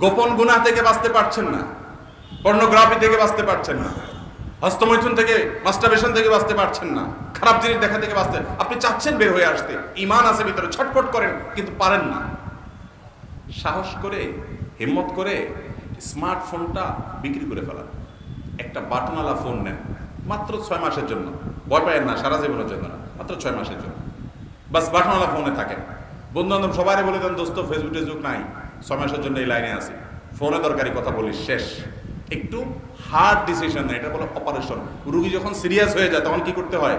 গোপন গুনাহ থেকে বাঁচতে পারছেন না, পর্নোগ্রাফি থেকে বাঁচতে পারছেন না, হস্তমৈথুন থেকে, মাস্টারবেশন থেকে বাঁচতে পারছেন না, খারাপ জিনিস দেখা থেকে বাঁচতে আপনি চাচ্ছেন বের হয়ে আসতে, ঈমান আছে ভিতরে, ছটফট করেন কিন্তু পারেন না। সাহস করে, হিম্মত করে স্মার্টফোনটা বিক্রি করে ফেলান। একটা বাটনওয়ালা ফোন নেন, মাত্র 6 মাসের জন্য। ভয় পায়েন না, সারা জীবনের জন্য না, মাত্র 6 মাসের জন্য। বাস বাটনওয়ালা ফোনে থাকেন। বন্ধু বান্ধব সবাই বলে দেন, দোস্ত ফেসবুকে যুগ নাই, 6 মাসের জন্য এই লাইনে আছি, ফোনে দরকারি কথা বলিস, শেষ। একটু হার্ড ডিসিশন নেই, এটা বলে অপারেশন। রুগী যখন সিরিয়াস হয়ে যায় তখন কি করতে হয়?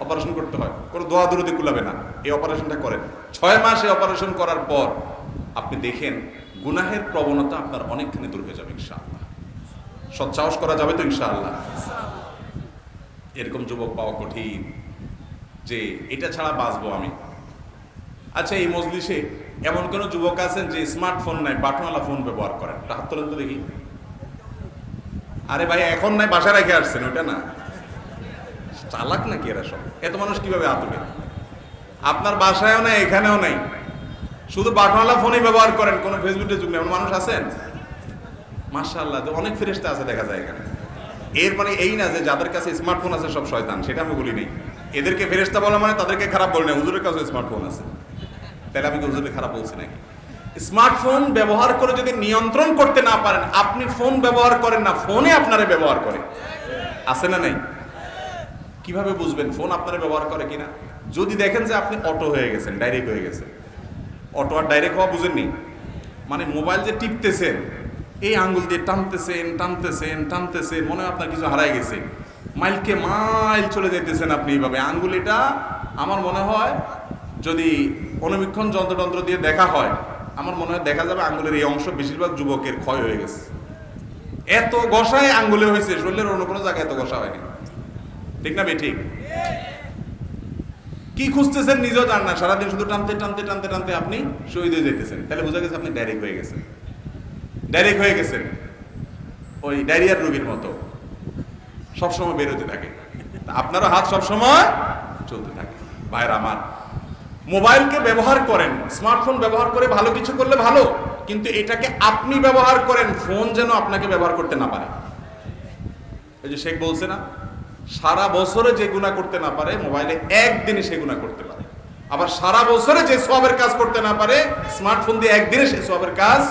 অপারেশন করতে হয়। কোনো দোয়া দরুদি কুলাবে না, এই অপারেশনটা করেন। 6 মাসে অপারেশন করার পর আপনি দেখেন গুনাহের প্রবণতা আপনার অনেকখানি দূর হয়ে যাবে ইনশাআল্লাহ। সৎসাহস করা যাবে তো ইনশাআল্লাহ? এরকম যুবক পাওয়া কঠিন যে এটা ছাড়া বাঁচবো আমি। আচ্ছা, এই মজলিসে এমন কোন যুবক আছেন যে স্মার্টফোন নাই, বাটনওয়ালা ফোন ব্যবহার করেন? হাত তোলেন তো দেখি। আরে ভাই, এখন নাই, বাসায় রেখে আসছেন, ওইটা না। চালাক নাকি এরা সব? এত মানুষ কিভাবে আতুলে? আপনার বাসায়ও নাই, এখানেও নাই, শুধু বাটনওয়ালা ফোনই ব্যবহার করেন। কোন ফেসবুকে যুগ নেই, এমন মানুষ আছেন? মাশাআল্লাহ, অনেক ফেরেশতা আছে দেখা যায় এখানে। এর মানে এই না যে যাদের কাছে স্মার্টফোন আছে সব শয়তান, সেটা আমি বলি নাই। এদেরকে ফেরেশতা বলা মানে তাদেরকে খারাপ বলি না। হুজুরের কাছে স্মার্টফোন আছে, তাহলে আমি কি হুজুরকে খারাপ বলছি নাকি? স্মার্টফোন ব্যবহার করে যদি নিয়ন্ত্রণ করতে না পারেন, আপনি ফোন ব্যবহার করেন না, ফোনে আপনারে ব্যবহার করে। আছে না নাই? কিভাবে বুঝবেন ফোন আপনারে ব্যবহার করে কিনা? যদি দেখেন যে আপনি অটো হয়ে গেছেন, ডাইরেক্ট হয়ে গেছেন। অটো আর ডাইরেক্ট হওয়া বুঝেননি? মানে মোবাইল যে টিপতেছেন, এই আঙ্গুল দিয়ে টানতেছেন টানতেছেন টানতেছেন, মনে হয় আপনার কিছু হারাই গেছে। মাইলকে মাইল চলে যেতেছেন আপনি এইভাবে। আঙ্গুলিটা আমার মনে হয় যদি অনুবীক্ষণ যন্ত্রযন্ত্র দিয়ে দেখা হয়, আমার মনে হয় দেখা যাবে আঙ্গুলের এই অংশ বেশিরভাগ যুবকের ক্ষয় হয়ে গেছে। এত ঘষায় আঙ্গুলে হয়েছে, শরীরের অন্য কোনো জায়গায় এত ঘষা হয়নি। ঠিক না? ঠিক। কি খুঁজতেছেন নিজেও জান না, সারাদিন শুধু টানতে টানতে টানতে টানতে আপনি শহীদ হয়ে যেতেছেন। তাহলে বোঝা গেছে আপনি ডাইরেক্ট হয়ে গেছেন। ডাইরেক্ট হয়ে গেছেন ওই ডায়রিয়ার রোগীর মতো, সবসময় বেরোতে থাকে। আপনারও হাত সবসময় চলতে থাকে। ভাইরা আমার, মোবাইলকে ব্যবহার করেন, স্মার্টফোন ব্যবহার করে ভালো কিছু করলে ভালো, কিন্তু এটাকে আপনি ব্যবহার করেন, ফোন যেন আপনাকে ব্যবহার করতে না পারে। এই যে শেখ বলছে না, সারা বছরে যে গুনাহ করতে না পারে, মোবাইলে একদিনে সে গুনাহ করতে পারে। আবার সারা বছরে যে সওয়াবের কাজ করতে না পারে, স্মার্টফোন দিয়ে একদিনে সে সওয়াবের কাজ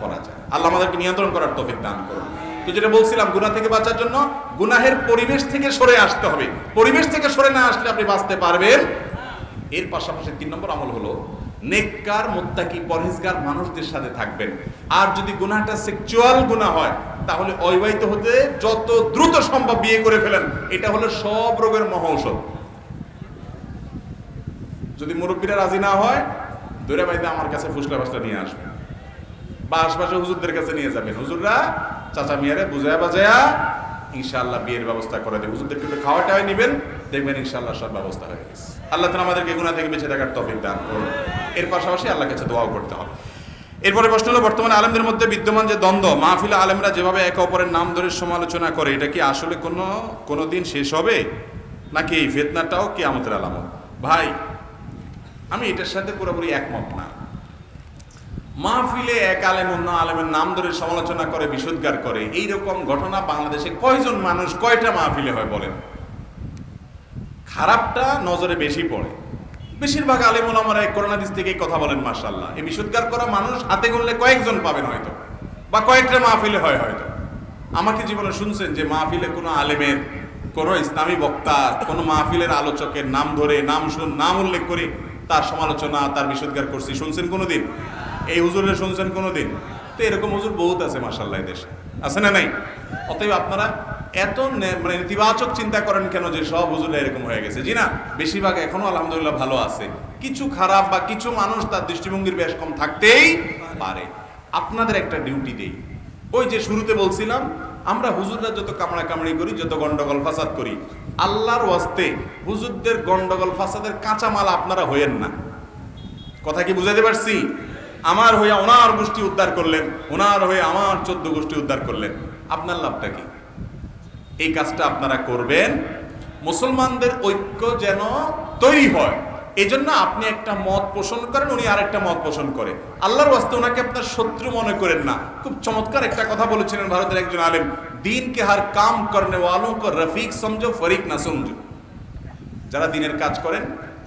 করা যায়। আল্লাহ আমাদেরকে নিয়ন্ত্রণ করার তৌফিক দান করুন। তো যেটা বলছিলাম, গুনাহ থেকে বাঁচার জন্য গুনাহের পরিবেশ থেকে সরে আসতে হবে। পরিবেশ থেকে সরে না আসলে আপনি বাঁচতে পারবেন। এর পাশাপাশি 3 নম্বর আমল হলো নেককার, মুত্তাকি, পরহেজগার মানুষদের সাথে থাকবেন। আর যদি গুনাহটা সেক্সুয়াল গুনাহ হয়, তাহলে অবিবাহিত হতে যত দ্রুত সম্ভব বিয়ে করে ফেলেন। এটা হলো সব রোগের মহা ঔষধ। যদি মুরব্বীরা রাজি না হয়, দৈরা বাইতে আমার কাছে ফুসলা ফাসলা নিয়ে আসবেন, বা আশপাশে হুজুরদের কাছে নিয়ে যাবেন। হুজুররা চাচা মিয়ারে বুঝায়া বাজায়া ইনশাআল্লাহ বিয়ের ব্যবস্থা করে দেবে। হুজুরদেরকে একটু খাওয়াটাই নেবেন, দেখবেন ইনশাআল্লাহ সব ব্যবস্থা হয়ে গেছে। আল্লাহ তাআলা আমাদেরকে গুনাহ থেকে বেঁচে থাকার তৌফিক দান করুন। এর পাশাপাশি আল্লাহর কাছে দোয়াও করতে হবে। এরপরে প্রশ্ন হলো, বর্তমানে আলেমদের মধ্যে বিদ্যমান যে দ্বন্দ্ব, মাহফিলে আলেমরা যেভাবে একে অপরের নাম ধরে সমালোচনা করে, এটা কি আসলে কোনো দিন শেষ হবে, নাকি এই ফিতনাটাও কিয়ামতের আলামত? ভাই, আমি এটার সাথে পুরোপুরি একমত না। মাহফিলে এক আলেম অন্য আলেমের নাম ধরে সমালোচনা করে, বিশুদ্ধার করে, এইরকম ঘটনা বাংলাদেশে কয়জন মানুষ, কয়টা মাহফিলে হয় বলেন? খারাপটা নজরে বেশি পড়ে। বেশিরভাগ আলেম ওলামারা কোরআন হাদিস থেকে কথা বলেন, মাশাআল্লাহ। এই বিশুদ্ধার করা মানুষ হাতে গুনলে কয়েকজন পাবেন হয়তো, বা কয়েকটা মাহফিলে হয় হয়তো। আমাকে জীবনে শুনছেন যে মাহফিলে কোনো আলেমের, কোনো ইসলামী বক্তা, কোনো মাহফিলের আলোচকের নাম ধরে নাম উল্লেখ করে তার সমালোচনা, তার বিশুদ্ধার করছি শুনছেন কোনোদিন? এই হুজুরে শুনছেন কোনোদিন? তো এরকম হুজুর বহুত আছে মাশাআল্লাহ, এই দেশে আছে না নাই? অতএব আপনারা এত মানে নেতিবাচক চিন্তা করেন কেন যে সব হুজুরা এরকম হয়ে গেছে? জি না, বেশিরভাগ এখনো আলহামদুলিল্লাহ ভালো আছে। কিছু খারাপ বা কিছু মানুষ তার দৃষ্টিভঙ্গির বেশ কম থাকতেই পারে। আপনাদের একটা ডিউটি দেই, ওই যে শুরুতে বলছিলাম, আমরা হুজুররা যত কামড়া কামড়ি করি, যত গন্ডগোল ফাসাদ করি, আল্লাহর ওয়াস্তে হুজুরদের গন্ডগোল ফাসাদের কাঁচামাল আপনারা হইয়েন না। কথা কি বুঝাতে পারছি? আমার হয়ে ওনার গোষ্ঠী উদ্ধার করলেন, ওনার হয়ে আমার 14 গোষ্ঠী উদ্ধার করলেন, আপনার লাভটা কি? এই কাজটা আপনারা করবেন, মুসলমানদের ঐক্য যেন তৈরি হয়, এই জন্য আপনি একটা মত পোষণ করেন, উনি আরেকটা মত পোষণ করে। আল্লাহর ওয়াস্তে ওনাকে আপনার শত্রু মনে করেন না। খুব চমৎকার একটা কথা বলেছিলেন ভারতের একজন আলেম, দিন কে হার কাম করনে ওয়ালোं को রফিক সমঝো ফরিক না সমঝো। যারা দিনের কাজ করেন,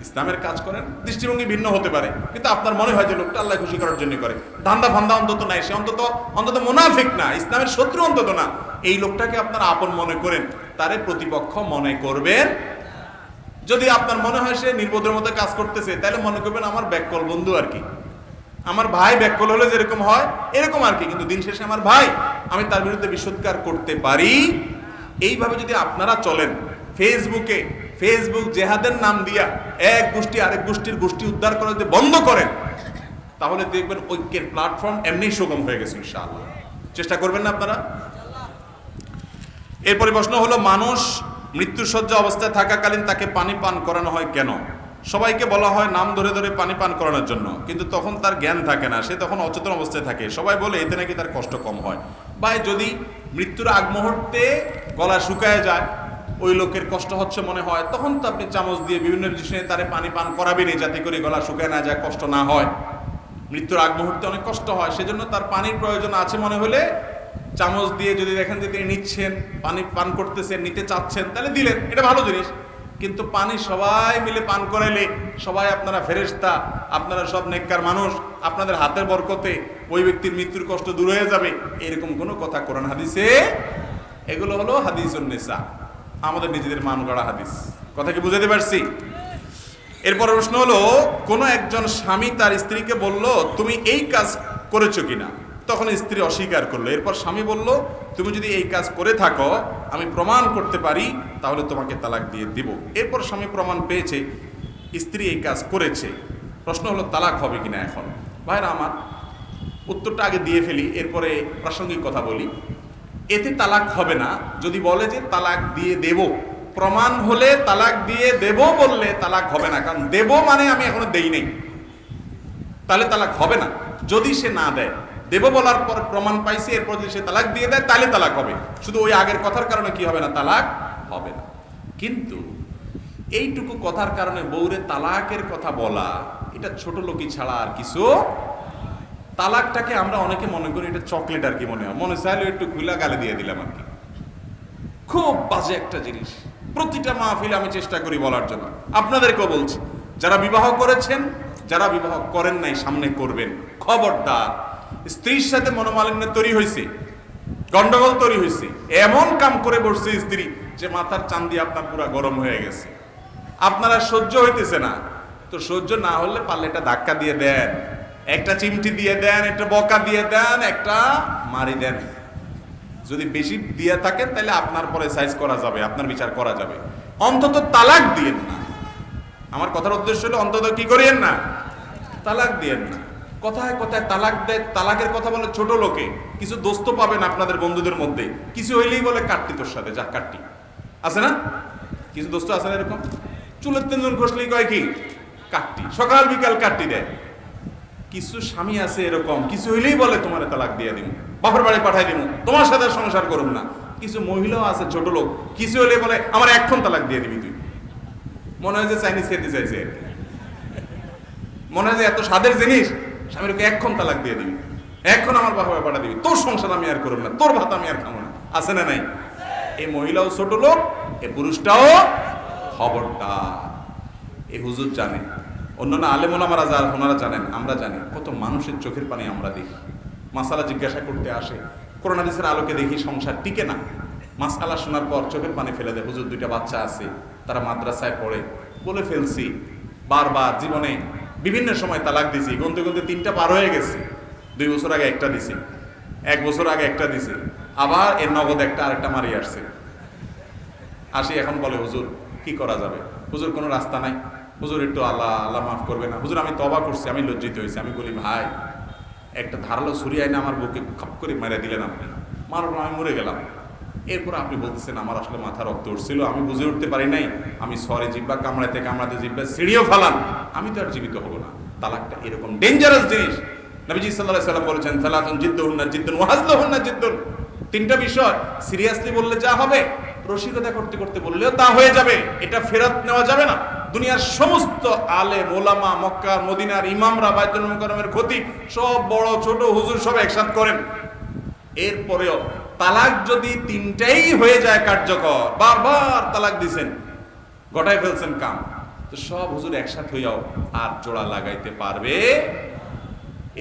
ইসলামের কাজ করেন, দৃষ্টিভঙ্গি ভিন্ন হতে পারে, কিন্তু আপনার মনে হয় যে লোকটা আল্লাহ খুশি করার জন্য করে, ধান্দা ফান্দা অন্তত নাই, সে অন্তত মুনাফিক না, ইসলামের শত্রু অন্তত না, এই লোকটাকে আপনারা আপন মনে করেন, তারে প্রতিপক্ষ মনে করবেন। যদি আপনার মনে হয় সে নির্বোধের মতো কাজ করতেছে, তাহলে মনে করবেন আমার ব্যাককল বন্ধু আর কি, আমার ভাই ব্যাককল হলে যেরকম হয় এরকম আর কি, কিন্তু দিন শেষে আমার ভাই, আমি তার বিরুদ্ধে বিশুদ্ধার করতে পারি। এইভাবে যদি আপনারা চলেন, ফেসবুক জেহাদের নাম দিয়া এক গোষ্ঠী আরেক গোষ্ঠী উদ্ধার করা যদি বন্ধ করেন, তাহলে দেখবেন ঐক্যের প্ল্যাটফর্ম এমনি সুগম হয়ে গেছে ইনশাআল্লাহ। চেষ্টা করবেন না আপনারা? এরপরে প্রশ্ন হলো, মানুষ মৃত্যুসজ্জা অবস্থায় থাকাকালীন তাকে পানি পান করানো হয় কেন? সবাইকে বলা হয় নাম ধরে ধরে পানি পান করানোর জন্য, কিন্তু তখন তার জ্ঞান থাকে না, সে তখন অচেতন অবস্থায় থাকে। সবাই বলে এতে নাকি তার কষ্ট কম হয়। বা যদি মৃত্যুর আগ মুহূর্তে গলা শুকায় যায়, ওই লোকের কষ্ট হচ্ছে মনে হয়, তখন তো আপনি চামচ দিয়ে বিভিন্ন জিনিসে তারে পানি পান করাবেনই, যাতে করে গলা শুকায় না যায়, কষ্ট না হয়। মৃত্যুর আগ মুহূর্তে অনেক কষ্ট হয়, সেজন্য তার পানির প্রয়োজন আছে মনে হলে চামচ দিয়ে যদি দেখেন যে তিনি নিচ্ছেন, পানি পান করতেছেন, নিতে চাচ্ছেন, তাহলে দিলেন, এটা ভালো জিনিস। কিন্তু পানি সবাই মিলে পান করাইলে, সবাই আপনারা ফেরেশতা, আপনারা সব নেককার মানুষ, আপনাদের হাতের বরকতে ওই ব্যক্তির মৃত্যুর কষ্ট দূর হয়ে যাবে, এরকম কোনো কথা কোরআন হাদিসে, এগুলো হলো হাদিসুন নিসা, আমাদের নিজেদের মান গড়া হাদিস। কথা কি বুঝাতে পারছি? এরপর প্রশ্ন হলো, কোন একজন স্বামী তার স্ত্রীকে বলল তুমি এই কাজ করেছো কিনা, তখন স্ত্রী অস্বীকার করলো। এরপর স্বামী বলল তুমি যদি এই কাজ করে থাকো, আমি প্রমাণ করতে পারি, তাহলে তোমাকে তালাক দিয়ে দিব। এরপর স্বামী প্রমাণ পেয়েছে স্ত্রী এই কাজ করেছে। প্রশ্ন হলো তালাক হবে কিনা। এখন ভাইরা আমার, উত্তরটা আগে দিয়ে ফেলি, এরপরে প্রাসঙ্গিক কথা বলি। এতে তালাক হবে না। যদি বলে যে তালাক দিয়ে দেব, প্রমাণ হলে তালাক দিয়ে দেব বললে তালাক হবে না, কারণ দেব মানে আমি এখনো দেই নেই, তাহলে তালাক হবে না। যদি সে না দেয়, দেব বলার পর প্রমাণ পাইছে, এরপর যদি সে তালাক দিয়ে দেয়, তাহলে তালাক হবে। শুধু ওই আগের কথার কারণে কি হবে না, তালাক হবে না। কিন্তু এইটুকু কথার কারণে বউরে তালাকের কথা বলা, এটা ছোট লোকই ছাড়া আর কিছু। তালাকটাকে আমরা অনেকে মনে করি এটা চকলেট আর কি, মনে চাইলে একটু খুলা গালে দিয়ে দিলাম আর কি। খুব বাজে একটা জিনিস। প্রতিটা মাহফিলে আমি চেষ্টা করি বলার জন্য, আপনাদেরকেও বলছি, যারা বিবাহ করেছেন, যারা বিবাহ করেন নাই সামনে করবেন, খবরদার। স্ত্রীর সাথে মনোমালিন্য তৈরি হয়েছে, গন্ডগোল তৈরি হয়েছে, এমন কাম করে বসছে স্ত্রী যে মাথার চান্দি আপনার পুরো গরম হয়ে গেছে, আপনারা সহ্য হইতেছে না। তো সহ্য না হলে পারলে একটা ধাক্কা দিয়ে দেন, একটা চিমটি দিয়ে দেন, একটা বকা দিয়ে দেন, একটা মারি দেন। যদি বেশি দিয়ে থাকেন তাহলে আপনার পরে সাইজ করা যাবে, আপনার বিচার করা যাবে। অন্তত তালাক দিয়েন না। আমার কথার উদ্দেশ্য হলো অন্তত কি করিয়েন না, তালাক দিয়েন না। কথায় কথায় তালাক দেয়, তালাকের কথা বলে ছোট লোকে। কিছু দোস্ত পাবেন আপনাদের বন্ধুদের মধ্যে, কিছু হইলেই বলে কাটতি তোর সাথে, যা কাটতি, আছে না? কিছু দোস্ত আছে না এরকম, চুলের তেন্দুন ঘষলেই কয় কি কাটতি, সকাল বিকাল কাটতি দেয়। কিছু স্বামী আছে এরকম, কিছু হইলেই বলে তোমার তালাক দিয়ে দিব, বাপের বাড়ি পাঠাই দিব, তোমার সাথে সংসার করুন না। কিছু মহিলাও আছে ছোট লোক, কিছু হইলে বলে আমার এখন তালাক দিয়ে দিবি তুই। মনে হয় যে চাইনিজ খেতে চাইছে, মনে হয় যে এত স্বাদের জিনিস, স্বামীর ওকে এখন তালাক দিয়ে দিবি, এখন আমার বাপের বাড়ি পাঠা দিবি, তোর সংসার আমি আর করুন না, তোর ভাত আমি আর খাবো না। আছে না নাই? এই মহিলাও ছোট লোক, এই পুরুষটাও খবরদার। এই হুজুর জানে, অন্যান্য আলেম ওলামারা যারা, ওনারা জানেন, আমরা জানি কত মানুষের চোখের পানি আমরা দেখি। মাসালা জিজ্ঞাসা করতে আসে, কোরআন হাদিসের আলোকে দেখি সংসার টিকে না। মাসালা শোনার পর চোখের পানি ফেলে দেয়। হুজুর দুইটা বাচ্চা আছে, তারা মাদ্রাসায় পড়ে, বলে ফেলছি বারবার, জীবনে বিভিন্ন সময় তালাক দিছি, গুনতে গুনতে 3টা পার হয়ে গেছে। 2 বছর আগে একটা দিছি, 1 বছর আগে একটা দিছি, আবার এর নগদ একটা আরেকটা মারি আসছে। আসি এখন বলে হুজুর কি করা যাবে? হুজুর কোনো রাস্তা নাই, হুজুর একটু আল্লাহ আল্লাহ মাফ করবে না হুজুর, আমি তওবা করছি, আমি লজ্জিত হয়েছি। আমি বলি ভাই, একটা ধারালো ছুরি আইনে আমার বুকে খপ করে মেরে দিলেন আপনি, মারব আমি মরে গেলাম। এরপর আপনি বলতেছেন আমার আসলে মাথা রক্ত উঠছিল, আমি বুঝে উঠতে পারি নাই, আমি সরে জিব্বা কামড়াতে কামড়াতে জিব্বা ছিঁড়িও ফেলাম, আমি তো আর জীবিত হব না। তালাকটা এরকম ডেঞ্জারাস জিনিস। নবীজি সাল্লাল্লাহু আলাইহি ওয়াসাল্লাম বলেছেন সালাতুন জিদ্দুহুন্না জিদ্দুন ওয়া হাজলুহুন্না জিদ্দুন। 3টা বিষয় সিরিয়াসলি বললে যা হবে, রসিকতা করতে করতে বললেও তা হয়ে যাবে, এটা ফেরত নেওয়া যাবে না। দুনিয়ার সমস্ত আলেম ওলামা, মক্কার মদিনার ইমামরা, বাইতুল মুকাররমের খতিব, সব বড় ছোট হুজুর সব একসাথে করেন, এরপরেও তালাক যদি তিনটাই হয়ে যায় কার্যকর, বারবার তালাক দিছেন, গটায় ফেলছেন কাম, তো সব হুজুর একসাথে হইয়াও আর জোড়া লাগাইতে পারবে?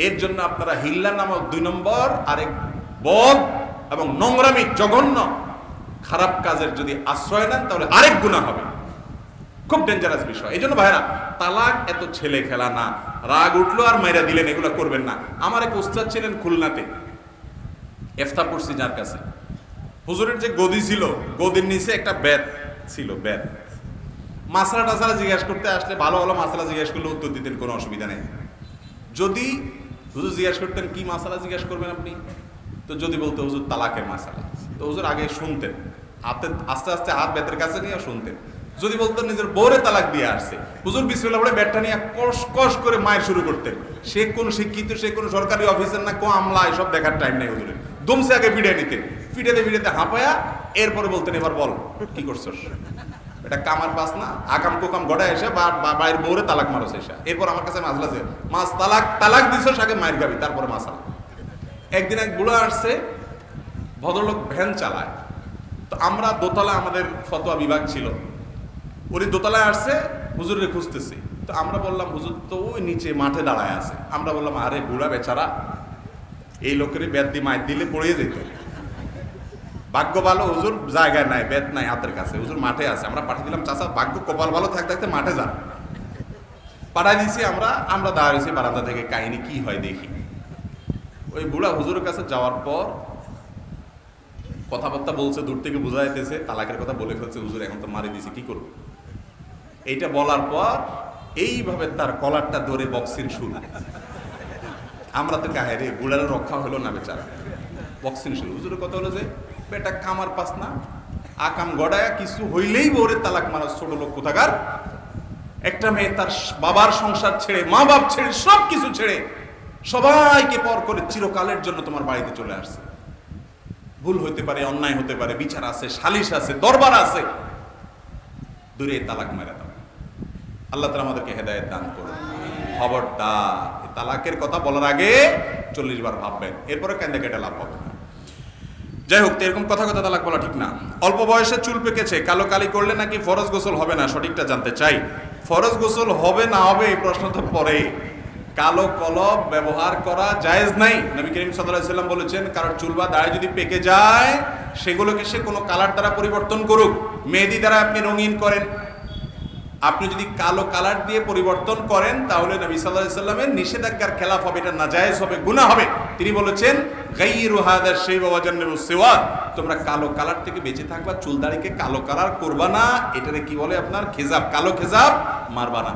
এর জন্য আপনারা হিল্লা নামক 2 নম্বর আরেক বদ এবং নোংরামি জঘন্য খারাপ কাজের যদি আশ্রয় নেন তাহলে আরেক গুনাহ হবে। খুব ডেঞ্জারাস বিষয়। এই জন্য ভাইরা, তালাক এত ছেলে খেলা না, রাগ উঠলো আর মাইরা দিলেন, এগুলো করবেন না। আমার এক উস্তাদ ছিলেন খুলনাতে, ইফতা পড়ছি যার কাছে, হুজুরের যে গদি ছিল, গদির নিচে একটা বেত ছিল, বেত। মাসলা টাসলা জিজ্ঞেস করতে আসলে, ভালো ভালো মাসলা জিজ্ঞেস করলে উত্তর দিতেন, কোনো অসুবিধা নেই। যদি হুজুর জিজ্ঞেস করতেন কি মাসালা জিজ্ঞেস করবেন আপনি, তো যদি বলতো হুজুর তালাকের মাসালা, তো হুজুর আগে শুনতেন, আস্তে আস্তে হাত বেতের কাছে নিয়ে শুনতেন। যদি বলতো নিজের বউরে তালাক দিয়ে আসছে, হুজুর বিসমিল্লাহ বলে ব্যাটটা নিয়ে কস কস করে মায়ের শুরু করতেন। সে কোন শিক্ষিত, সে কোন সরকারি অফিসার না, কো আমলা, এসব দেখার টাইম নেই হুজুরের। দমসে আগে ফিরে নিতেন, ফিটাতে ফিটাতে হাঁপায়া এরপরে বলতেন এবার বল কি করছস, এটা কামার পাস না, আকাম কোকাম গড়ায় এসে বাইরের বউরে তালাক মারস এসে, এরপর আমার কাছে মাসলা আছে, মাস তালাক দিছস আগে মায়ের গাবি, তারপরে মাসালা। একদিন এক বুড়া আসছে, ভদ্রলোক ভ্যান চালায়, তো আমরা দোতলা, আমাদের ফতোয়া বিভাগ ছিল, উনি দোতলায় আসছে, হুজুরে খুঁজতেছি। তো আমরা বললাম হুজুর তো ওই নিচে মাঠে দাঁড়ায় আছে। আমরা বললাম আরে বুড়া বেচারা, এই লোকের বেত দিয়ে মায়ের দিলে পড়িয়ে যেত। ভাগ্য ভালো হুজুর জায়গায় নাই, বেত নাই হাতের কাছে, হুজুর মাঠে আছে। আমরা পাঠিয়ে দিলাম, চাচা ভাগ্য কপাল ভালো থাকতে থাকতে মাঠে যান। পাঠাই দিছি আমরা দাঁড়িয়েছি বারান্দা থেকে, কাহিনী কি হয় দেখি। ওই বুড়া হুজুরের কাছে যাওয়ার পর কথাবার্তা বলছে, দূর থেকে বোঝা যাইতেছে তালাকের কথা বলে ফেলছে, হুজুর এখন তো মারি দিছি, কি করবো। এইটা বলার পর এইভাবে তার কলারটা ধরে বক্সিং শুরু। আমরা তো কাহে রে, বুড়ার রক্ষা হলো না বেচারা, বক্সিং শুরু। হুজুরের কথা হলো যে বেটা কামার পাস না, আকাম গড়ায়া কিছু হইলেই বউরে তালাক মারা, ছোট লোক কোথাকার। একটা মেয়ে তার বাবার সংসার ছেড়ে, মা বাপ ছেড়ে, সব কিছু ছেড়ে, সবাইকে পর করে চিরকালের জন্য তোমার বাড়িতে চলে আসছে। ভুল হতে পারে, অন্যায় হতে পারে, বিচার আছে, সালিশ আছে, দরবার আছে, দূরে তালাক মেরে দাও। আল্লাহ তাআলা আমাদেরকে হেদায়েত দান করুন। খবরদার, তালাকের কথা বলার আগে 40 বার ভাববেন, এরপরে কান্দে কেটে লাভ হবে না। যাই হোক, এরকম কথা তালাক বলা ঠিক না। অল্প বয়সে চুল পেকেছে, কালো কালি করলে নাকি ফরজ গোসল হবে না, সঠিকটা জানতে চাই। ফরজ গোসল হবে না হবে এই প্রশ্ন তো পরে। কালো কলব ব্যবহার করা জায়েজ নাই। নবী করিম সাল্লাল্লাহু আলাইহি ওয়াসাল্লাম বলেছেন, কারোর চুল বা দাড়ি যদি পেকে যায়, সেগুলোকে সে কোনো কালার দ্বারা পরিবর্তন করুক। মেহেদি দ্বারা আপনি রঙিন করেন, আপনি যদি কালো কালার দিয়ে পরিবর্তন করেন, তাহলে নবী সাল্লাল্লাহু আলাইহি ওয়াসাল্লামের নিষেধাজ্ঞার খেলাফ হবে, এটা নাজায়েজ হবে, গুনাহ হবে। তিনি বলেছেন, গায়রু হাযা শাইবা ওয়া জান্নাবুস সিওয়াদ, তোমরা কালো কালার থেকে বেঁচে থাকবা, চুল দাড়িকে কালো কালার করবা না। এটারে কি বলে আপনার খেজাব, কালো খেজাব মারবা না।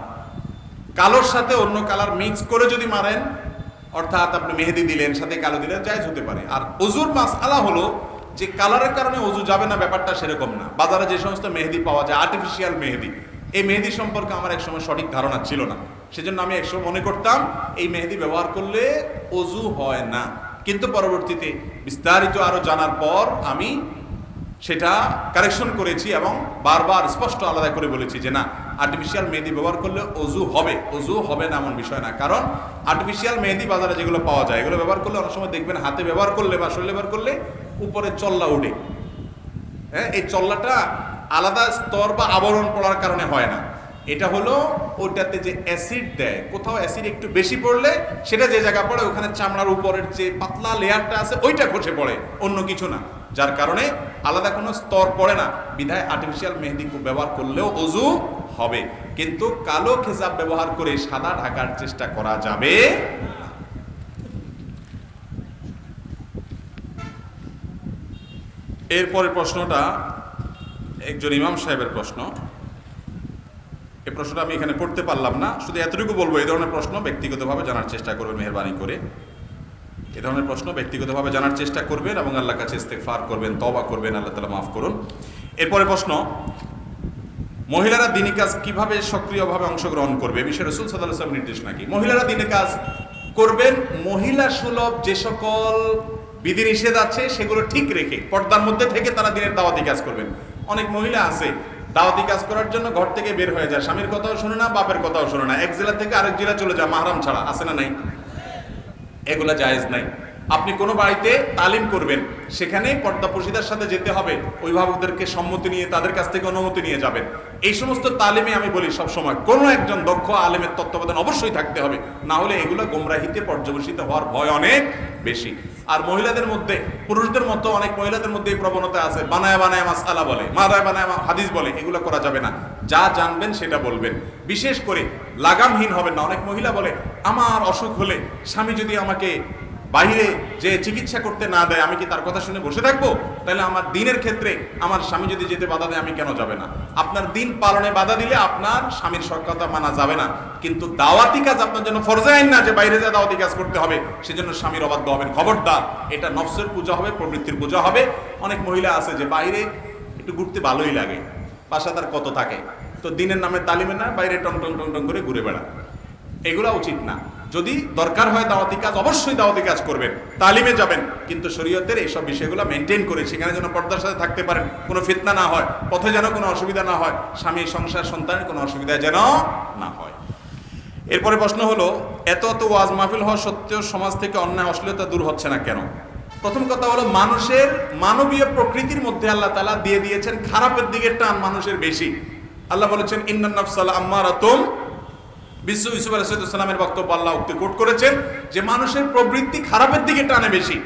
কালোর সাথে অন্য কালার মিক্স করে যদি মারেন, অর্থাৎ আপনি মেহেদি দিলেন সাথে কালো দিলেন, জায়েজ হতে পারে। আর ওযুর মাসআলা হলো যে কালারের কারণে ওযু যাবে না, ব্যাপারটা সেরকম না। বাজারে যে সমস্ত মেহেদি পাওয়া যায়, আর্টিফিশিয়াল মেহেদি, এই মেহেদি সম্পর্কে আমার এক সময় সঠিক ধারণা ছিল না। সেজন্য আমি একসময় মনে করতাম এই মেহেদি ব্যবহার করলে ওযু হয় না, কিন্তু পরবর্তীতে বিস্তারিত আরো জানার পর আমি সেটা কারেকশন করেছি এবং বারবার স্পষ্ট আলাদা করে বলেছি যে না, আর্টিফিশিয়াল মেহেদি ব্যবহার করলে ওযু হবে, ওযু হবে না এমন বিষয় না। কারণ আর্টিফিশিয়াল মেহেদি বাজারে যেগুলো পাওয়া যায়, এগুলো ব্যবহার করলে অনেক সময় দেখবেন হাতে ব্যবহার করলে বা শরীরে ব্যবহার করলে উপরে চল্লা উঠে। হ্যাঁ, এই চল্লাটা আলাদা স্তর বা আবরণ পড়ার কারণে হয় না। এটা হলো ওইটাতে যে অ্যাসিড দেয়, কোথাও অ্যাসিড একটু বেশি পড়লে সেটা যে জায়গা পড়ে ওখানে চামড়ার উপরের যে পাতলা লেয়ারটা আছে ওইটা খসে পড়ে, অন্য কিছু না। যার কারণে আলাদা কোনো স্তর পড়ে না, বিধায় আর্টিফিশিয়াল মেহেদি ব্যবহার করলেও ওযু হবে। কিন্তু কালো খেজাব ব্যবহার করে সাদা ঢাকার চেষ্টা করা যাবে না। এরপরের প্রশ্নটা একজন ইমাম সাহেবের প্রশ্ন। এই প্রশ্নটা আমি এখানে পড়তে পারলাম না, শুধু এতটুকু বলবো, এই ধরনের প্রশ্ন ব্যক্তিগতভাবে জানার চেষ্টা করবেন, মেহেরবানি করে এই ধরনের প্রশ্ন ব্যক্তিগতভাবে জানার চেষ্টা করবেন এবং আল্লাহর কাছে ইস্তেগফার করবেন, তওবা করবেন, আল্লাহ তাআলা মাফ করুন। এরপরে প্রশ্ন, মহিলারা দ্বীনি কাজ কিভাবে সক্রিয়ভাবে অংশগ্রহণ করবে, এ বিষয়ে রাসূল সাল্লাল্লাহু আলাইহি ওয়াসাল্লাম নির্দেশ নাকি? মহিলারা দ্বীনি কাজ করবেন মহিলা সুলভ যে সকল বিধিনিষেধ আছে সেগুলো ঠিক রেখে পর্দার মধ্যে থেকে তারা দ্বীনের দাওয়াতি কাজ করবেন। অনেক মহিলা আছে দাওয়াতি কাজ করার জন্য ঘর থেকে বের হয়ে যায়, স্বামীর কথাও শোনে না, বাপের কথাও শোনে না, এক জেলা থেকে আরেক জেলা চলে যায় মাহরাম ছাড়া, আছে না নাই? এগুলা জায়েজ নাই। আপনি কোনো বাড়িতে তালিম করবেন, সেখানে পর্দাপর্শিদার সাথে যেতে হবে, অভিভাবকদেরকে সম্মতি নিয়ে তাদের কাছ থেকে অনুমতি নিয়ে যাবেন। এই সমস্ত তালিমে আমি বলি সবসময় কোনো একজন দক্ষ আলেমের তত্ত্বাবধান অবশ্যই থাকতে হবে, না হলে এগুলো গোমরাহিতে পর্যবসিত হওয়ার ভয় অনেক বেশি। আর মহিলাদের মধ্যে পুরুষদের মতো অনেক মহিলাদের মধ্যে এই প্রবণতা আছে, বানায় বানায় মাসআলা বলে, মারায় বানায় হাদিস বলে, এগুলো করা যাবে না। যা জানবেন সেটা বলবেন, বিশেষ করে লাগামহীন হবেন না। অনেক মহিলা বলে আমার অসুখ হলে স্বামী যদি আমাকে বাইরে যে চিকিৎসা করতে না দেয়, আমি কি তার কথা শুনে বসে থাকবো? তাহলে আমার দিনের ক্ষেত্রে আমার স্বামী যদি যেতে বাধা দেয়, আমি কেন যাবে না? আপনার দিন পালনে বাধা দিলে আপনার স্বামীর কথা মানা যাবে না, কিন্তু দাওয়াতি কাজ আপনার জন্য ফরজে আইন না যে বাইরে যা দাওয়াতি কাজ করতে হবে, সেজন্য স্বামীর অবাধ্য হবেন। খবরদার, এটা নফসের পূজা হবে, প্রবৃত্তির পূজা হবে। অনেক মহিলা আছে যে বাইরে একটু ঘুরতে ভালোই লাগে, বাসা তার কত থাকে, তো দিনের নামে তালিমে না, বাইরে টং টং টং টং করে ঘুরে বেড়া, এগুলা উচিত না। যদি দরকার হয় দাওয়াতি কাজ, অবশ্যই দাওয়াতি কাজ করবেন, তালিমে যাবেন, কিন্তু শরীয়তের এইসব বিষয়গুলো মেনটেন করে সেখানে যেন পর্দার সাথে থাকতে পারেন, কোনো ফিতনা না হয়, পথে যেন কোনো অসুবিধা না হয়, স্বামী সংসার সন্তানের কোনো অসুবিধা যেন না হয়। এরপরে প্রশ্ন হলো, এত ওয়াজ মাহফিল হওয়া সত্ত্বেও সমাজ থেকে অন্যায় অশ্লীলতা দূর হচ্ছে না কেন? প্রথম কথা হলো, মানুষের মানবীয় প্রকৃতির মধ্যে আল্লাহ তাআলা দিয়ে দিয়েছেন খারাপের দিকে টান মানুষের বেশি। আল্লাহ বলেছেন ইন্নান নাফসা লাআম্মারাতুম, বিশ্ব ইউসুফ আলাইহিস সালামের বক্তব্য আল্লাহ উক্তি কোট করেছেন যে মানুষের প্রবৃত্তি খারাপের দিকে টানে বেশি।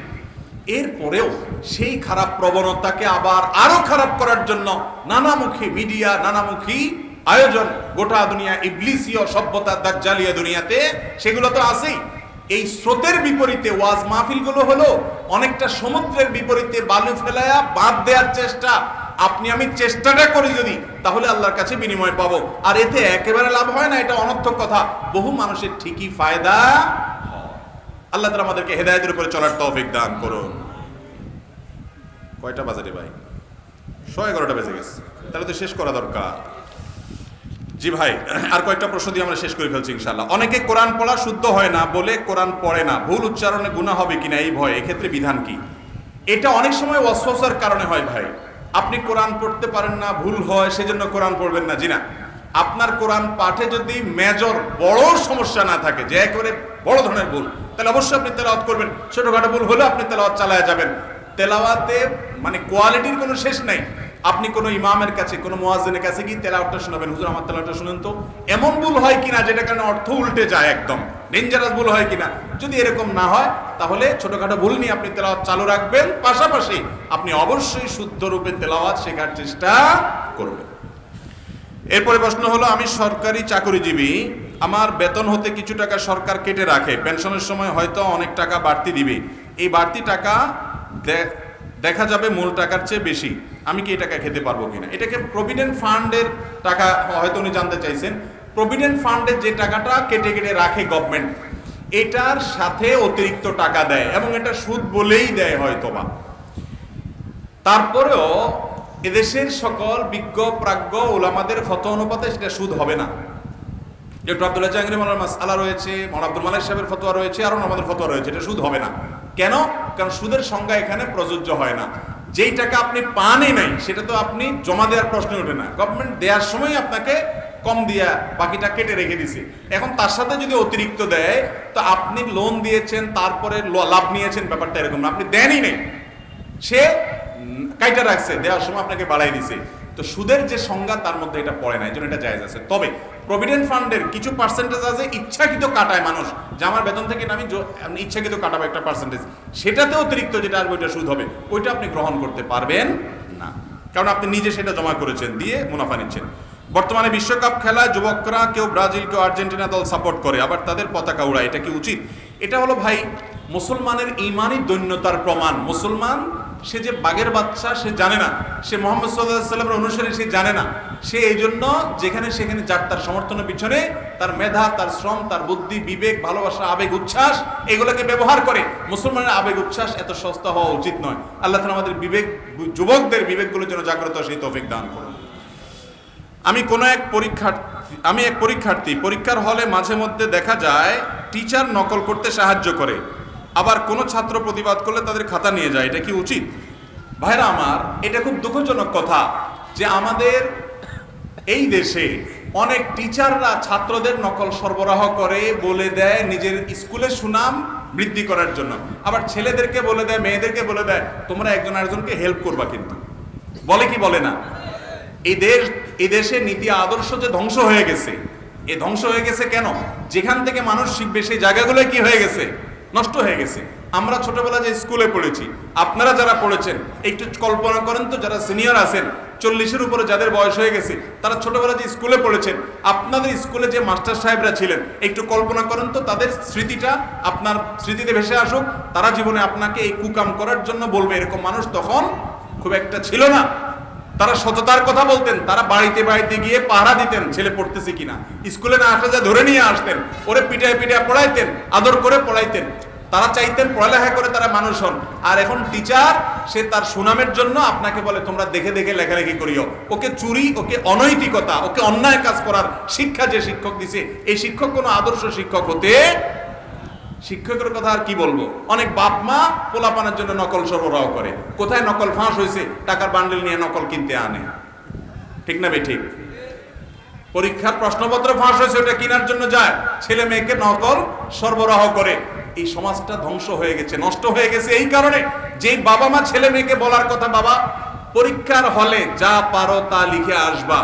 এরপরেও সেই খারাপ প্রবণতাকে আবার আরো খারাপ করার জন্য নানামুখী মিডিয়া, নানামুখী আয়োজন, গোটা দুনিয়া ইবলিসীয় সভ্যতা, দাজ্জালিয়া দুনিয়াতে সেগুলো তো আছেই। এই স্রোতের বিপরীতে ওয়াজ মাহফিলগুলো হলো অনেকটা সমুদ্রের বিপরীতে বালু ফেলায়া বাঁধ দেওয়ার চেষ্টা। আপনি আমি চেষ্টাটা করি যদি, তাহলে আল্লাহর কাছে বিনিময় পাবো। আর এতে একেবারে লাভ হয় না, এটা অনর্থক কথা। বহু মানুষের ঠিকই ফায়দা হয়। আল্লাহ তাআলা আমাদেরকে হেদায়েতের উপরে চলার তৌফিক দান করুন। কয়টা বাজে রে ভাই? 11:30 বেজে গেছে, তাহলে তো শেষ করা দরকার। জি ভাই, আর কয়েকটা প্রশ্ন দিয়ে আমরা শেষ করে ফেলছি ইনশাআল্লাহ। অনেকে কোরআন পড়া শুদ্ধ হয় না বলে কোরআন পড়ে না, ভুল উচ্চারণে গুনাহ হবে কিনা এই ভয়, এক্ষেত্রে বিধান কি? এটা অনেক সময় ওয়াসওয়াসার কারণে হয় ভাই। আপনি কোরআন পড়তে পারেন না, ভুল হয়, সেজন্য কোরআন পড়বেন না, জি না। আপনার কোরআন পাঠে যদি মেজর বড় সমস্যা না থাকে, যে একেবারে বড় ধরনের ভুল, তাহলে অবশ্যই আপনি তেলাওয়াত করবেন। ছোটখাটো ভুল হলে আপনি তেলাওয়াত চালায়া যাবেন। তেলাওয়াতে মানে কোয়ালিটির কোনো শেষ নাই। আপনি কোনো ইমামের কাছে, কোনো মুয়াজ্জিনের কাছে গিয়ে তেলাওয়াতটা শোনাবেন, হুজুর আমার তেলাওয়াতটা শুনেন তো, এমন ভুল হয় কিনা যেটা কারণে অর্থ উল্টে যায়, একদম ডেঞ্জারাস ভুল হয় কিনা। যদি এরকম না হয়, তাহলে ছোটখাটো ভুল নিয়ে আপনি তেলাওয়াত চালু রাখবেন, পাশাপাশি আপনি অবশ্যই শুদ্ধ রূপে তেলাওয়াত শেখার চেষ্টা করবেন। এরপরে প্রশ্ন হলো, আমি সরকারি চাকরিজীবী, আমার বেতন হতে কিছু টাকা সরকার কেটে রাখে, পেনশনের সময় হয়তো অনেক টাকা বাড়তি দিবে, এই বাড়তি টাকা দেখা যাবে মূল টাকার চেয়ে বেশি, আমি কি এই টাকা খেতে পারবো কিনা? এটাকে প্রভিডেন্ট ফান্ডের টাকা হয়তো উনি জানতে চাইছেন। প্রভিডেন্ট ফান্ডের যে টাকাটা কেটে কেটে রাখে গভর্নমেন্ট, এটার সাথে অতিরিক্ত টাকা দেয় এবং এটা সুদ বলেই দেয় হয়তোবা। তারপরেও এদেশের সকল বিজ্ঞ প্রাজ্ঞ ওলামাদের ফতোয়া অনুপাতে সেটা সুদ হবে না। ডক্টর আব্দুল্লাহ জাহাঙ্গীর মৌলানা মাসআলা রয়েছে, মৌলানা আব্দুল মালিক সাহেবের ফতোয়া রয়েছে, আরও আমাদের ফতোয়া রয়েছে, এটা সুদ হবে না। কেন? কারণ সুদের সংজ্ঞা এখানে প্রযোজ্য হয় না। যেই টাকা আপনি পানই নাই সেটা তো আপনি জমা দেওয়ার প্রশ্ন ওঠে না, গভর্নমেন্ট দেওয়ার সময় আপনাকে কম দিয়া বাকিটা কেটে রেখে দিছে। এখন তার সাথে যদি অতিরিক্ত দেয়, তো আপনি লোন দিয়েছেন, তারপরে লাভ নিয়েছেন, ব্যাপারটা এরকম না। আপনি দেনই নেই, সে কাইটা রাখছে, দেওয়ার সময় আপনাকে বাড়াই দিছে। তো সুদের যে সংজ্ঞা তার মধ্যে এটা পড়ে না, এই জন্য এটা জায়েজ আছে। তবে প্রভিডেন্ট ফান্ডের কিছু পার্সেন্টেজ আছে ইচ্ছাকৃত কাটায় মানুষ, যে আমার বেতন থেকে আমি ইচ্ছাকৃত কাটাবো একটা পার্সেন্টেজ, সেটাতে অতিরিক্ত যেটা আসবে ওইটা সুদ হবে, ওইটা আপনি গ্রহণ করতে পারবেন না, কারণ আপনি নিজে সেটা জমা করেছেন, দিয়ে মুনাফা নিচ্ছেন। বর্তমানে বিশ্বকাপ খেলায় যুবকরা কেউ ব্রাজিল, কেউ আর্জেন্টিনা দল সাপোর্ট করে, আবার তাদের পতাকা উড়ায়, এটা কি উচিত? এটা হলো ভাই মুসলমানের ঈমানি দৈন্যতার প্রমাণ। মুসলমান সে যে বাঘের বাচ্চা সে জানে না, সে মুহাম্মদ সাল্লাল্লাহু আলাইহি ওয়াসাল্লামের অনুসারী সে জানে না, সে এই জন্য যেখানে সেখানে যার তার সমর্থনের পিছনে তার মেধা, তার শ্রম, তার বুদ্ধি, বিবেক, ভালোবাসা, আবেগ, উচ্ছ্বাস এগুলোকে ব্যবহার করে। মুসলমানের আবেগ উচ্ছ্বাস এত সস্তা হওয়া উচিত নয়। আল্লাহ তাআলা আমাদের বিবেক, যুবকদের বিবেকগুলোর জন্য জাগ্রত সেই তৌফিক দান করুন। আমি এক পরীক্ষার্থী, পরীক্ষার হলে মাঝে মধ্যে দেখা যায় টিচার নকল করতে সাহায্য করে, আবার কোনো ছাত্র প্রতিবাদ করলে তাদের খাতা নিয়ে যায়, এটা কি উচিত? ভাইরা আমার, এটা খুব দুঃখজনক কথা যে আমাদের এই দেশে অনেক টিচাররা ছাত্রদের নকল সরবরাহ করে, বলে দেয় নিজের স্কুলের সুনাম বৃদ্ধি করার জন্য, আবার ছেলেদেরকে বলে দেয়, মেয়েদেরকে বলে দেয় তোমরা একজন আরেকজনকে হেল্প করবা। কিন্তু বলে কি বলে না? এই দেশে নীতি আদর্শ যে ধ্বংস হয়ে গেছে, এ ধ্বংস হয়ে গেছে কেন? যেখান থেকে মানুষ শিখবে সেই জায়গাগুলো কি হয়ে গেছে? নষ্ট হয়ে গেছে। আমরা ছোটবেলা যে স্কুলে পড়েছি, আপনারা যারা পড়েছেন একটু কল্পনা করেন তো, যারা সিনিয়র আছেন 40-এর উপরে যাদের বয়স হয়ে গেছে, তারা ছোটবেলা যে স্কুলে পড়েছেন, আপনাদের স্কুলে যে মাস্টার সাহেবরা ছিলেন একটু কল্পনা করেন তো, তাদের স্মৃতিটা আপনার স্মৃতিতে ভেসে আসুক। তারা জীবনে আপনাকে এই কুকাম করার জন্য বলবে, এরকম মানুষ তখন খুব একটা ছিল না। তারা সততার কথা বলতেন, তারা বাড়িতে বাড়িতে গিয়ে পাহারা দিতেন ছেলে পড়তেছে কিনা, স্কুলে না আসলে যা ধরে নিয়ে আসতেন, ওরে পিটায় পিটায় পড়াইতেন, আদর করে পড়াইতেন। তারা চাইতেন পড়ালেখা করে তারা মানুষ হন। আর এখন টিচার, সে তার সুনামের জন্য আপনাকে বলে তোমরা দেখে দেখে লেখালেখি করিও। ওকে চুরি, ওকে অনৈতিকতা, ওকে অন্যায় কাজ করার শিক্ষা যে শিক্ষক দিছে, এই শিক্ষক কোনো আদর্শ শিক্ষক হতে, শিক্ষকের কথা আর কি বলবো। অনেক বাপ মা পোলাপানের জন্য নকল সরবরাহ করে। কোথায় নকল ফাঁস হয়েছে, টাকার বান্ডেল নিয়ে নকল কিনতে আনে। ঠিক না বে ঠিক? পরীক্ষার প্রশ্নপত্র ফাঁস হয়েছে, ওটা কেনার জন্য যায়, ছেলে মেয়েকে নকল সরবরাহ করে। এই সমাজটা ধ্বংস হয়ে গেছে, নষ্ট হয়ে গেছে এই কারণে, যেই বাবা মা ছেলে মেয়েকে বলার কথা, বাবা পরীক্ষার হলে যা পারো তা লিখে আসবা,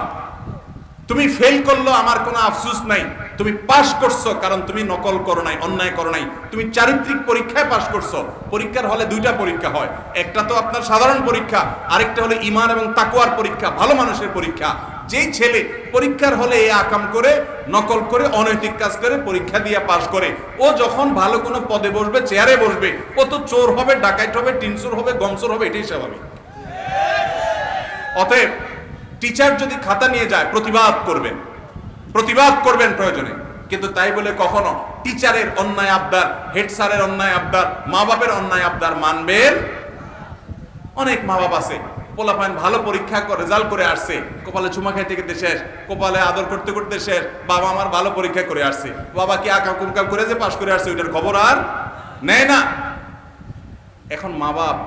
তুমি ফেল করলো আমার কোনো আফসোস নাই, তুমি পাস করছো কারণ তুমি নকল করো নাই, অন্যায় করো নাই, তুমি চারিত্রিক পরীক্ষায় পাস করছো। পরীক্ষার হলে দুইটা পরীক্ষা হয়, একটা তো আপনার সাধারণ পরীক্ষা, আরেকটা হলো ঈমান এবং তাকওয়ার পরীক্ষা, ভালো মানুষের পরীক্ষা। যেই ছেলে পরীক্ষার হলে এই আকাম করে, নকল করে, অনৈতিক কাজ করে পরীক্ষা দিয়ে পাস করে, ও যখন ভালো কোনো পদে বসবে, চেয়ারে বসবে, ও তো চোর হবে, ডাকাইত হবে, টিনচোর হবে, গমচোর হবে, এটাই স্বাভাবিক। অতএব টিচার যদি খাতা নিয়ে যায়, প্রতিবাদ করবেন প্রয়োজনে, কিন্তু তাই বলে কখনো টিচারের অন্যায় আবদার, হেড স্যারের অন্যায় আবদার, মা বাপের অন্যায় আবদার মানবেন। অনেক মা বাপ আছে, পোলাপান ভালো পরীক্ষা করে রেজাল্ট করে আসছে, কপালে চুমা খাইতে খেতে শেষ, কপালে আদর করতে করতে শেষ, বাবা আমার ভালো পরীক্ষা করে আসছে, বাবা কি আকাম কুমকাম করে যে পাশ করে আসছে ওইটার খবর আর নেয় না। এখন মা বাপ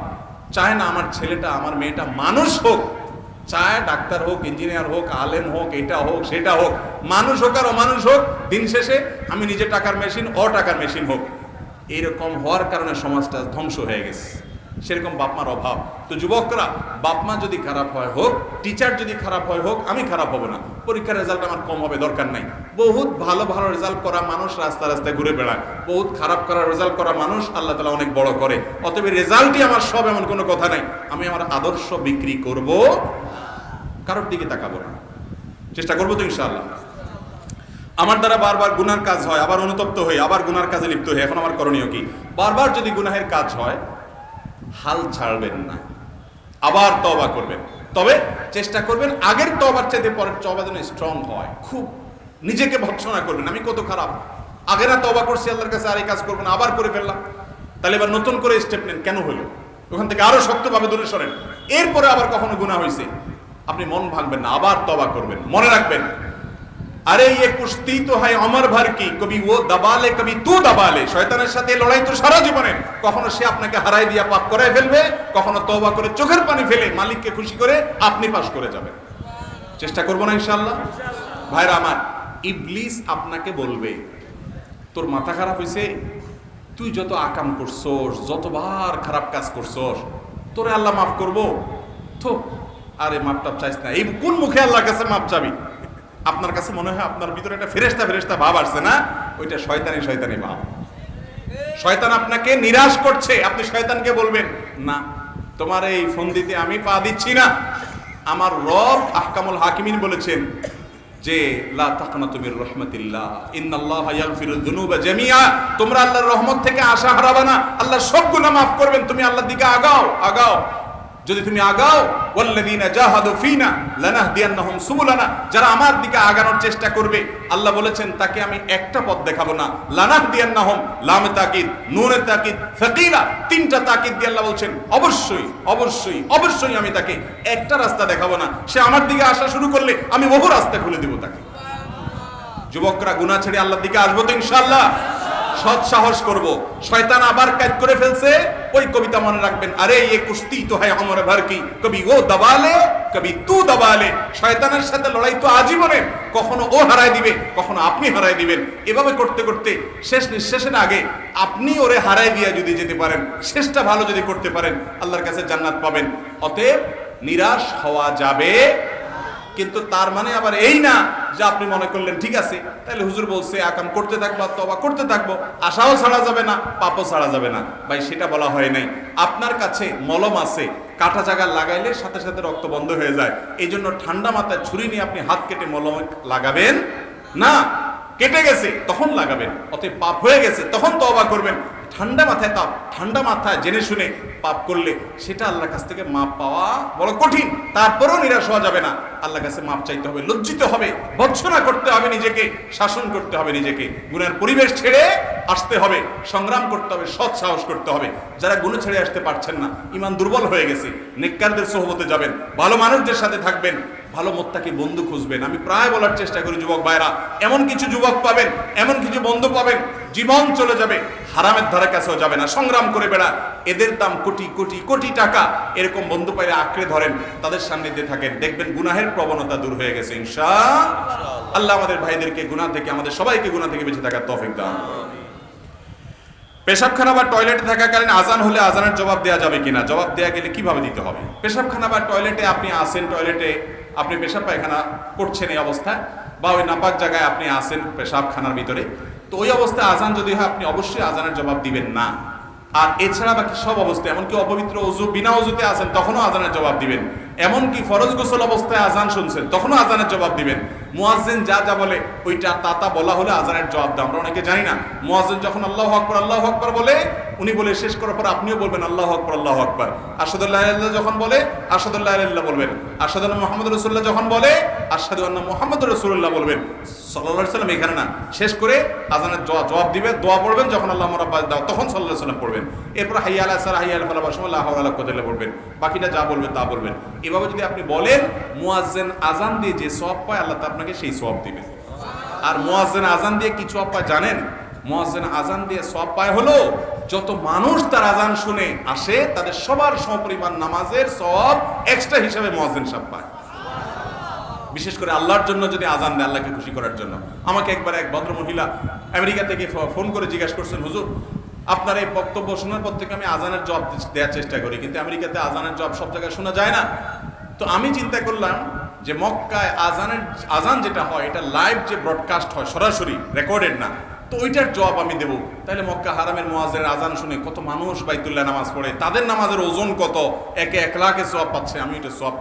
চায় না আমার ছেলেটা, আমার মেয়েটা মানুষ হোক, চায় ডাক্তার হোক, ইঞ্জিনিয়ার হোক, আলেম হোক, এটা হোক সেটা হোক, মানুষ হোক আর অমানুষ হোক, দিন শেষে আমি নিজে টাকার মেশিন, ও টাকার মেশিন হোক। এইরকম হওয়ার কারণে সমাজটা ধ্বংস হয়ে গেছে। সেরকম বাপমার অভাব। তো যুবকরা, বাপমা যদি খারাপ হয় হোক, টিচার যদি খারাপ হয় হোক, আমি খারাপ হব না, পরীক্ষার রেজাল্ট আমার কম হবে, দরকার নাই। বহুত ভালো ভালো রেজাল্ট করা মানুষ রাস্তা রাস্তায় ঘুরে বেড়ায়, বহুত খারাপ করা রেজাল্ট করা মানুষ আল্লাহ তাআলা অনেক বড় করে। অতএব রেজাল্টই আমার সব, এমন কোনো কথা নাই। আমি আমার আদর্শ বিক্রি করব, কারোর দিকে তাকাবো না, চেষ্টা করবো তো ইনশাআল্লাহ। আমার দ্বারা বারবার গুনার কাজ হয়, আবার অনুতপ্ত হই, আবার গুনার কাজে লিপ্ত হই। এখন আমার করণীয় কি? বারবার যদি গুনাহের কাজ হয়, হাল ছাড়বেন না, আবার তওবা করবেন। তবে চেষ্টা করবেন আগের তওবার চাইতে পরের তওবা যেন স্ট্রং হয়। খুব নিজেকে ভৎসনা করবেন, আমি কত খারাপ, আগে না তওবা করছি আল্লাহর কাছে, আর এই কাজ করবেন, আবার করে ফেললাম। তাহলে এবার নতুন করে স্টেপ নেন, কেন হলো, ওখান থেকে আরো শক্তভাবে দূরে সরেন। এরপরে আবার কখনো গুনাহ হয়েছে, আপনি মন ভাঙবেন না, আবার তওবা করবেন। মনে রাখবেন, আরে ये কুস্তি তো হয় অমর ভর কি, কবি ও দবালে কবি তু দবালে। শয়তানের সাথে লড়াই তো সারা জীবনে, কখনো সে আপনাকে হারাই দিয়া পাপ করায় ফেলবে, কখনো তওবা করে চোখের পানি ফেলে মালিককে খুশি করে আপনি পাস করে যাবেন। চেষ্টা করব না ইনশাআল্লাহ। ভাইরা আমার, ইবলিস আপনাকে বলবে তোর মাথা খারাপ হয়েছে, তুই যত আকাম করছস, যতবার খারাপ কাজ করছস, তোরে আল্লাহ মাফ করবো তো, আরে মাপ টাপ চাইস না। এই কোন মুখে আল্লাহর কাছে মাপ চাবি? আপনার কাছে মনে হয় আপনার ভিতরে একটা ফেরেশতা ভাব আসছে না, ওইটা শয়তানি ভাব। শয়তান আপনাকে নিরাশ করছে, আপনি শয়তানকে বলবেন না, তোমার এই ফন্দিতে আমি পা দিচ্ছি না। আমার রব আহকামুল হাকিমিন বলেছেন যে লা তাকনাতু মির রাহমাতিল্লাহ ইন্নাল্লাহা ইয়াগফিরুয যুনুবা জামিআ। তোমরা আল্লাহর রহমত থেকে আশা হারাবে না, আল্লাহ সব গুনাহ মাফ করবেন। তুমি আল্লাহর দিকে আগাও। যদি তুমি আগাও, ওয়াল্লাযীনা জাহাদু ফীনা লানাহদিয়ান্নাহুম সুবুলানা, যারা আমার দিকে আগানোর চেষ্টা করবে, আল্লাহ বলেছেন তাকে আমি একটা পথ দেখাবো না। লানাহদিয়ান্নাহুম, লামে তাকিদ, নুনে তাকিদ, ফাকিলা, তিনটা তাকিদ দিয়ে আল্লাহ বলছেন অবশ্যই আমি তাকে একটা রাস্তা দেখাবো না। সে আমার দিকে আসা শুরু করলে আমি বহু রাস্তা খুলে দেব তাকে। যুবকরা, গুনাহ ছেড়ে আল্লাহর দিকে আসবো তো ইনশাআল্লাহ। সৎ সাহস করব। শয়তান আবার কাজ করে ফেলছে, ওই কবিতা মনে রাখবেন, আরে ये कुश्ती तो है उम्र भर की, कभी वो दबा ले कभी तू दबा ले। শয়তানের সাথে লড়াই তো আজীবনের, কখনো ও হারায় দিবে, কখনো আপনি হারায় দিবেন। এভাবে করতে করতে শেষ নিঃশ্বাসের আগে আপনি ওরে হারায় দিয়ে যদি যেতে পারেন, শেষটা ভালো যদি করতে পারেন, আল্লাহর কাছে জান্নাত পাবেন। অতএব নিরাশ হওয়া যাবে, কিন্তু তার মানে আবার এই না যে আপনি মনে করলেন ঠিক আছে তাহলে হুজুর বলছে আকাম করতে থাকবো, তওবা করতে থাকবো, আশাও ছাড়া যাবে না, পাপও ছাড়া যাবে না। ভাই সেটা বলা হয় নাই। আপনার কাছে মলম আছে, কাটা জায়গা লাগাইলে সাথে সাথে রক্ত বন্ধ হয়ে যায়, এই জন্য ঠান্ডা মাথায় ছুরি নিয়ে আপনি হাত কেটে মলম লাগাবেন না। কেটে গেছে তখন লাগাবেন, অতএব পাপ হয়ে গেছে তখন তওবা করবেন। ঠান্ডা মাথায় জেনে শুনে পাপ করলে সেটা আল্লাহর কাছ থেকে মাপ পাওয়া বড় কঠিন। তারপরেও নিরাশ হওয়া যাবে না, আল্লাহর কাছে মাপ চাইতে হবে, লজ্জিত হবে, ভর্ৎসনা করতে হবে নিজেকে, শাসন করতে হবে নিজেকে, গুনাহের পরিবেশ ছেড়ে আসতে হবে, সংগ্রাম করতে হবে, সৎ সাহস করতে হবে। যারা গুনাহ ছেড়ে আসতে পারছেন না, ঈমান দুর্বল হয়ে গেছে, নেককারদের সোহবতে যাবেন, ভালো মানুষদের সাথে থাকবেন, ভালো মুত্তাকি বন্ধু খুঁজবেন। আমি প্রায় বলার চেষ্টা করি যুবক ভাইরা, এমন কিছু যুবক পাবেন, এমন কিছু বন্ধু পাবেন, জীবন চলে যাবে, হারামের ধারে কাছেও যাবে না, সংগ্রাম করে বেড়া, এদের দাম কোটি কোটি কোটি টাকা। এরকম বন্ধু পাইলে আঁকড়ে ধরেন, তাদের সান্নিধ্যে থাকেন, দেখবেন গুনাহের প্রবণতা দূর হয়ে গেছে ইনশাআল্লাহ। আল্লাহ আমাদের ভাইদেরকে গুনাহ থেকে, আমাদের সবাইকে গুনাহ থেকে বেঁচে থাকার তৌফিক দান। পেশাবখানা বা টয়লেটে থাকাকালীন আজান হলে আজানের জবাব দেওয়া যাবে কিনা? জবাব দেওয়া গেলে কিভাবে দিতে হবে? পেশাবখানা বা টয়লেটে আপনি আসেন, টয়লেটে আপনি পেশাব পায়খানা করছেন এই অবস্থায়, বা ওই নাপাক জায়গায় আপনি আসেন পেশাবখানার ভিতরে, তো ওই অবস্থায় আজান যদি হয় আপনি অবশ্যই আজানের জবাব দিবেন না। আর এছাড়া বাকি সব অবস্থায়, এমনকি অপবিত্র ওযু বিনা ওযুতে আছেন তখনও আজানের জবাব দিবেন। এমনকি ফরজ গোসল অবস্থায় আজান শুনছেন তখনও আজানের জবাব দিবেন। মুয়াজ্জিন যা যা বলে ওইটা তা বলা হলে আজানের জবাব দেয়। আমরা অনেকে জানি না, মুয়াজ্জিন যখন আল্লাহু আকবার বলে, উনি বলে শেষ করার পর আপনিও বলবেন আল্লাহু আকবার। আশহাদু আল্লা ইলাহা ইল্লাল্লাহ যখন বলে আশহাদু আল্লা ইলাহা ইল্লাল্লাহ বলবেন। আশহাদু আন্না মুহাম্মাদুর রাসূলুল্লাহ যখন বলে আশহাদু আন্না মুহাম্মাদুর রাসূলুল্লাহ বলবেন। সাল্লাল্লাহু আলাইহি সাল্লাম এখানে না, শেষ করে আজানের জবাব দিবেন, দোয়া পড়বেন, যখন আল্লাহুম্মা রাব্বানা দাও তখন সাল্লাল্লাহু আলাইহি সাল্লাম পড়বেন। এরপর হাইয়া আলাস সালাহ, হাইয়া আল ফালাহ, লা হাওলা ওয়ালা কুওয়াতা ইল্লা বিল্লাহ পড়বেন। বাকিটা যা বলবেন তা বলবেন। এভাবে যদি আপনি বলেন, মুয়াজ্জিন আজান দিয়ে যে সওয়াব পায় আল্লাহ তা আপনাকে সেই সওয়াব দিবেন। আর মুয়াজ্জিন আজান দিয়ে কি সওয়াব পায় জানেন? মুয়াজ্জিন আজান দিয়ে সওয়াব পায় হলো যত মানুষ তার আজান শুনে আসে তাদের সবার সমপরিমাণ নামাজের সওয়াব এক্সট্রা হিসাবে মুয়াজ্জিন সাহেব পায়। বিশেষ করে আল্লাহর জন্য যদি আজান দেয়, আল্লাহকে খুশি করার জন্য। আমাকে একবার এক ভদ্র মহিলা আমেরিকা থেকে ফোন করে জিজ্ঞাসা করছেন, হুজুর আপনার এই বক্তব্য শোনার পর থেকে আমি আজানের জবাব দেওয়ার চেষ্টা করি, কিন্তু আমেরিকাতে আজানের জবাব সব জায়গায় শোনা যায় না। তো আমি চিন্তা করলাম যে মক্কায় আজান যেটা হয় এটা লাইভ যে ব্রডকাস্ট হয়, সরাসরি রেকর্ডেড না, তো ওইটার জবাব আমি দেবো। তাহলে মক্কা হারামের মুয়াজ্জিনের আজান শুনে কত মানুষ বাইতুল্লাহ নামাজ পড়ে, তাদের নামাজের ওজন কত, একে 1 লাখে সওয়াব পাচ্ছে, আমি এটা সওয়াব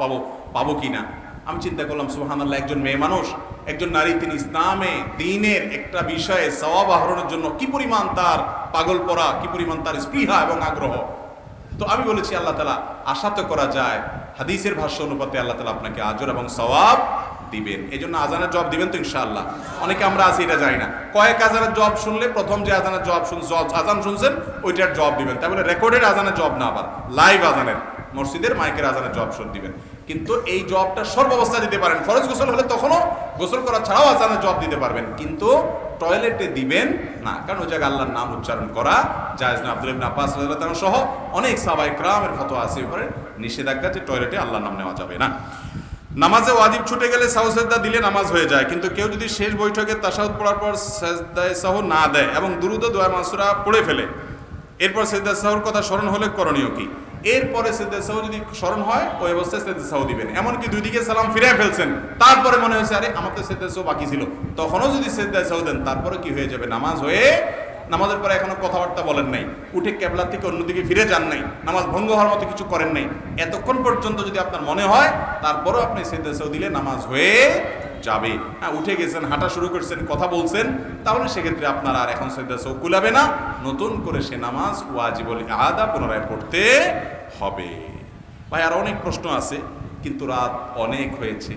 পাবো কি না। আমি চিন্তা করলাম সুবহানাল্লাহ, একজন মেয়ে মানুষ, একজন নারী, তিনি ইসলামে দ্বীনের একটা বিষয়ে সওয়াব আহরণের জন্য কি পরিমাণ তার পাগল পড়া, কি পরিমাণ তার স্পৃহা এবং আগ্রহ। তো আমি বলেছি আল্লাহ তাআলা আশা তো করা যায় হাদিসের ভাষ্য অনুপাতে আল্লাহ তাআলা আপনাকে আজর এবং সওয়াব দিবেন। এই জন্য আজানের জবাব দিবেন তো ইনশাআল্লাহ। অনেকে আমরা আছি এটা জানি না, কয়েক আজানের জবাব শুনলে প্রথম যে আজানের জবাব আজান শুনছেন ওইটার জবাব দিবেন। তাই বলে রেকর্ডেড আজানের জবাব না, আবার লাইভ আজানের, মসজিদের মাইকের আজানের জবাব শুন দিবেন। কিন্তু এই জবাবটা সর্বাবস্থায় দিতে পারেন। ফরজ গোসল হলে তখনও গোসল করা ছাড়াও আজানের জবাব দিতে পারবেন, কিন্তু টয়লেটে দিবেন না, কারণ ওই জায়গায় আল্লাহর নাম উচ্চারণ করা জায়েজ না। আব্দুল্লাহ ইবনে আব্বাস রাদিয়াল্লাহু তাআলা সহ অনেক সাহাবায়ে কেরামের ফতোয়া আছে উপরে নিষেধাজ্ঞা যে টয়লেটে আল্লাহর নাম নেওয়া যাবে না। নামাজে ওয়াজিব ছুটে গেলে সাহু সেজদা দিলে নামাজ হয়ে যায়, কিন্তু কেউ যদি শেষ বৈঠকে তাশাহুদ পড়ার পর সেজদায়ে সাহু না দেয় এবং দুরূদ ও দোয়া মাসুরা পড়ে ফেলে, এরপর সেজদায়ে সাহুর কথা স্মরণ হলে করণীয় কি? এরপরে সেজদায়ে সাহু যদি স্মরণ হয় ওই অবস্থায় সেজদায়ে সাহু দিবেন। এমনকি দুই দিকে সালাম ফিরিয়ে ফেলছেন, তারপরে মনে হয়েছে আরে আমার তো সেজদায়ে সাহু বাকি ছিল, তখনও যদি সেজদায়ে সাহু দেন তারপরে কি হয়ে যাবে? নামাজ হয়ে, নামাজের পরে এখনো কথাবার্তা বলেন নাই, উঠে কেবলা থেকে অন্যদিকে ফিরে যান নাই, নামাজ ভঙ্গ হওয়ার মতো কিছু করেন নাই, এতক্ষণ পর্যন্ত যদি আপনার মনে হয় তারপরও আপনি সেজদায়ে সাহু দিলে নামাজ হয়ে যাবে। হ্যাঁ, উঠে গেছেন, হাঁটা শুরু করছেন, কথা বলছেন, তাহলে সেক্ষেত্রে আপনার আর এখন সেজদায়ে সাহু কুলাবে না, নতুন করে সে নামাজ ওয়াজিবুল ইআদা পুনরায় পড়তে হবে। ভাই আর অনেক প্রশ্ন আছে, কিন্তু রাত অনেক হয়েছে,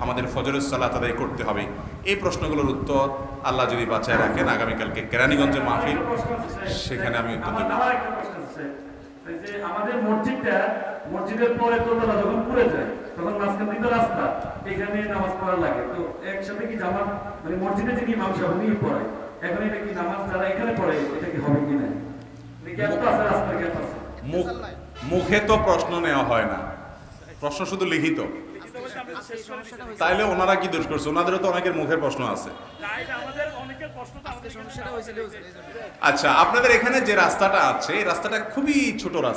আমাদের ফজরের সালাত আদায় করতে হবে। এই প্রশ্নগুলোর উত্তর আল্লাহ যদি বাঁচায় রাখেন আগামীকালকে কেরানীগঞ্জের মাহফিল, সেখানে আমি উত্তর দেব। আমাদের মসজিদের পরে দোতলা যখন পুড়ে যায় তখন মাঝখান দিকে রাস্তা, এখানে নামাজ পড়া লাগে, তো একসাথে কি জামাত মানে মসজিদে যিনি ইমাম সাহেব উনি পড়ায়, এখন এটা কি নামাজ যারা এখানে পড়ে এটা কি হবে কিনা গ্যাপ তো আছে রাস্তার গ্যাপ আছে মুখে তো প্রশ্ন নেওয়া হয় না, প্রশ্ন শুধু লিখিত। তাইলে ওনারা কি দোষ করছে? ওনাদেরও তো অনেকের মুখের প্রশ্ন আছে। আচ্ছা, আপনাদের এখানে যে রাস্তাটা আছে এই রাস্তাটা খুবই ছোট রাস্তা।